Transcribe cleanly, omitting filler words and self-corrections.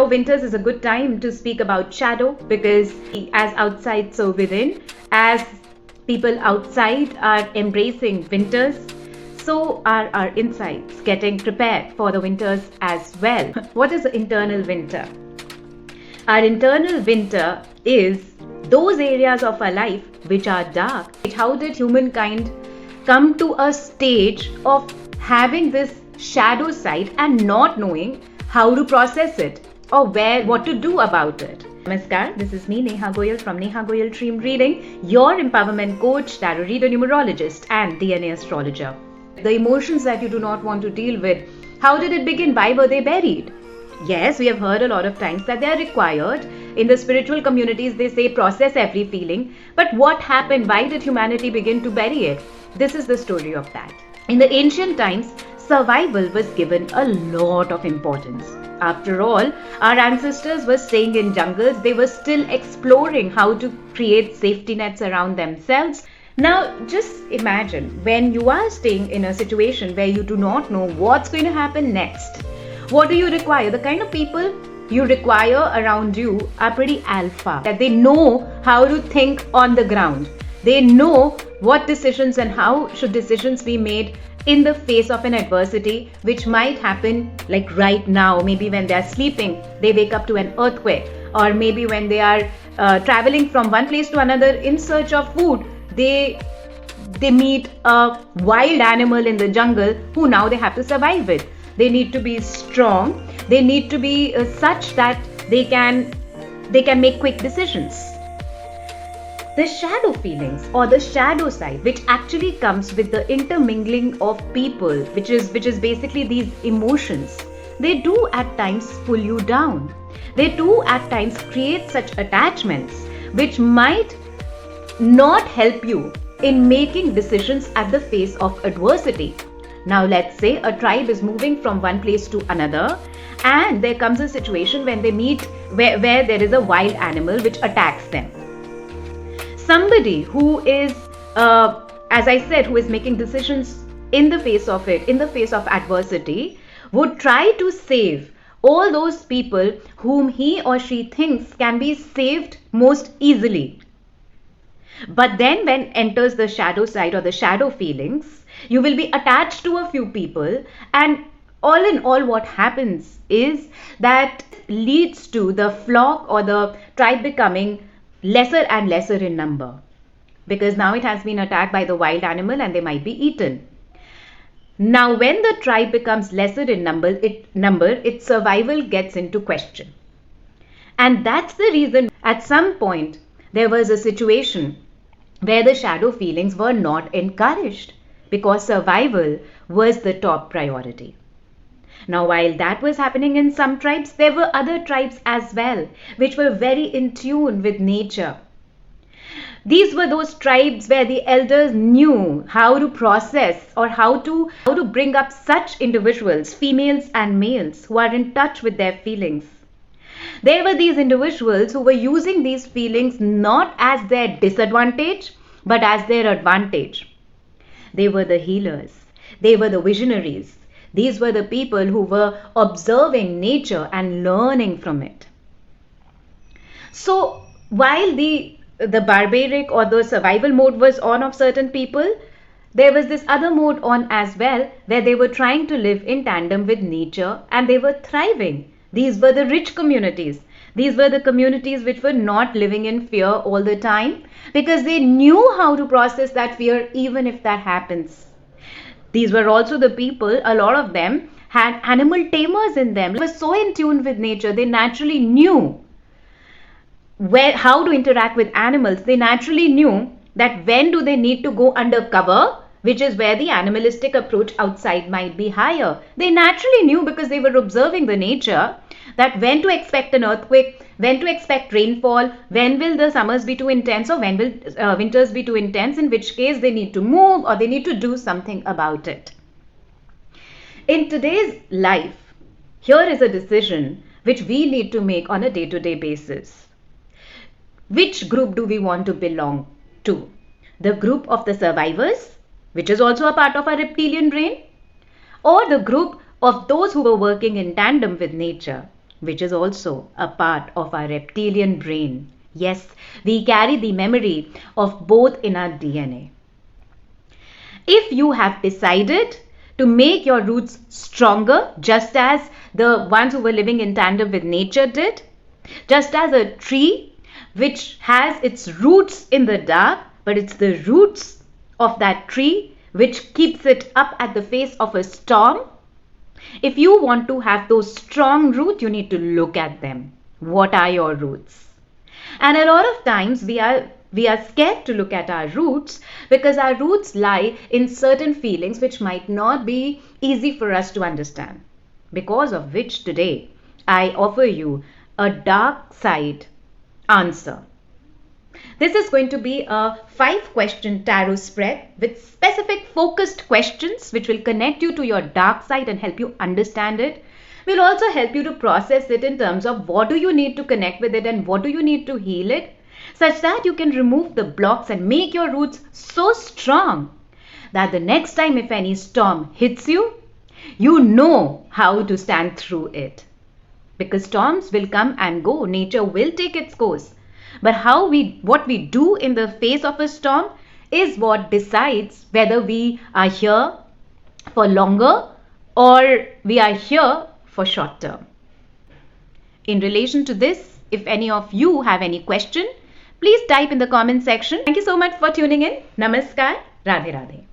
Winters is a good time to speak about shadow because, as outside, so within. As people outside are embracing winters, so are our insides getting prepared for the winters as well. What is the internal winter? Our internal winter is those areas of our life which are dark. How did humankind come to a stage of having this shadow side and not knowing how to process it or what to do about it? Namaskar, this is me Neha Goyal from Neha Goyal Dream Reading, your empowerment coach, tarot reader, numerologist and DNA astrologer. The emotions that you do not want to deal with, how did it begin? Why were they buried? Yes, we have heard a lot of times that they are required. In the spiritual communities, they say process every feeling. But what happened? Why did humanity begin to bury it? This is the story of that. In the ancient times, survival was given a lot of importance. After all, our ancestors were staying in jungles. They were still exploring how to create safety nets around themselves. Now, just imagine when you are staying in a situation where you do not know what's going to happen next. What do you require? The kind of people you require around you are pretty alpha. That they know how to think on the ground. They know what decisions and how should decisions be made in the face of an adversity which might happen like right now. Maybe when they are sleeping, they wake up to an earthquake. Or maybe when they are traveling from one place to another in search of food, they meet a wild animal in the jungle who now they have to survive with. They need to be strong. They need to be such that they can make quick decisions. The shadow feelings or the shadow side, which actually comes with the intermingling of people, which is basically these emotions, they do at times pull you down. They do at times create such attachments which might not help you in making decisions at the face of adversity. Now let's say a tribe is moving from one place to another and there comes a situation when they meet where there is a wild animal which attacks them. Somebody who is, as I said, who is making decisions in the face of it, in the face of adversity, would try to save all those people whom he or she thinks can be saved most easily. But then when enters the shadow side or the shadow feelings, you will be attached to a few people, and all in all what happens is that leads to the flock or the tribe becoming lesser and lesser in number, because now it has been attacked by the wild animal and they might be eaten. Now when the tribe becomes lesser in number, its survival gets into question. And that's the reason at some point there was a situation where the shadow feelings were not encouraged, because survival was the top priority. Now, while that was happening in some tribes, there were other tribes as well, which were very in tune with nature. These were those tribes where the elders knew how to process or how to bring up such individuals, females and males, who are in touch with their feelings. There were these individuals who were using these feelings not as their disadvantage, but as their advantage. They were the healers. They were the visionaries. These were the people who were observing nature and learning from it. So while the barbaric or the survival mode was on of certain people, there was this other mode on as well, where they were trying to live in tandem with nature and they were thriving. These were the rich communities. These were the communities which were not living in fear all the time, because they knew how to process that fear even if that happens. These were also the people, a lot of them had animal tamers in them. They were so in tune with nature, they naturally knew how to interact with animals. They naturally knew that when do they need to go under cover, which is where the animalistic approach outside might be higher. They naturally knew, because they were observing the nature, that when to expect an earthquake, when to expect rainfall, when will the summers be too intense, or when will winters be too intense, in which case they need to move or they need to do something about it. In today's life, here is a decision which we need to make on a day-to-day basis. Which group do we want to belong to? The group of the survivors, which is also a part of our reptilian brain, or the group of those who were working in tandem with nature, which is also a part of our reptilian brain. Yes, we carry the memory of both in our DNA. If you have decided to make your roots stronger, just as the ones who were living in tandem with nature did, just as a tree which has its roots in the dark, but it's the roots of that tree which keeps it up at the face of a storm. If you want to have those strong roots, you need to look at them. What are your roots? And a lot of times we are scared to look at our roots because our roots lie in certain feelings which might not be easy for us to understand. Because of which today I offer you a dark side answer. This is going to be a 5-question tarot spread with specific focused questions which will connect you to your dark side and help you understand it. Will also help you to process it in terms of what do you need to connect with it and what do you need to heal it, such that you can remove the blocks and make your roots so strong that the next time if any storm hits you, you know how to stand through it. Because storms will come and go, nature will take its course. But what we do in the face of a storm is what decides whether we are here for longer or we are here for short term. In relation to this, if any of you have any question, please type in the comment section. Thank you so much for tuning in. Namaskar. Radhe Radhe.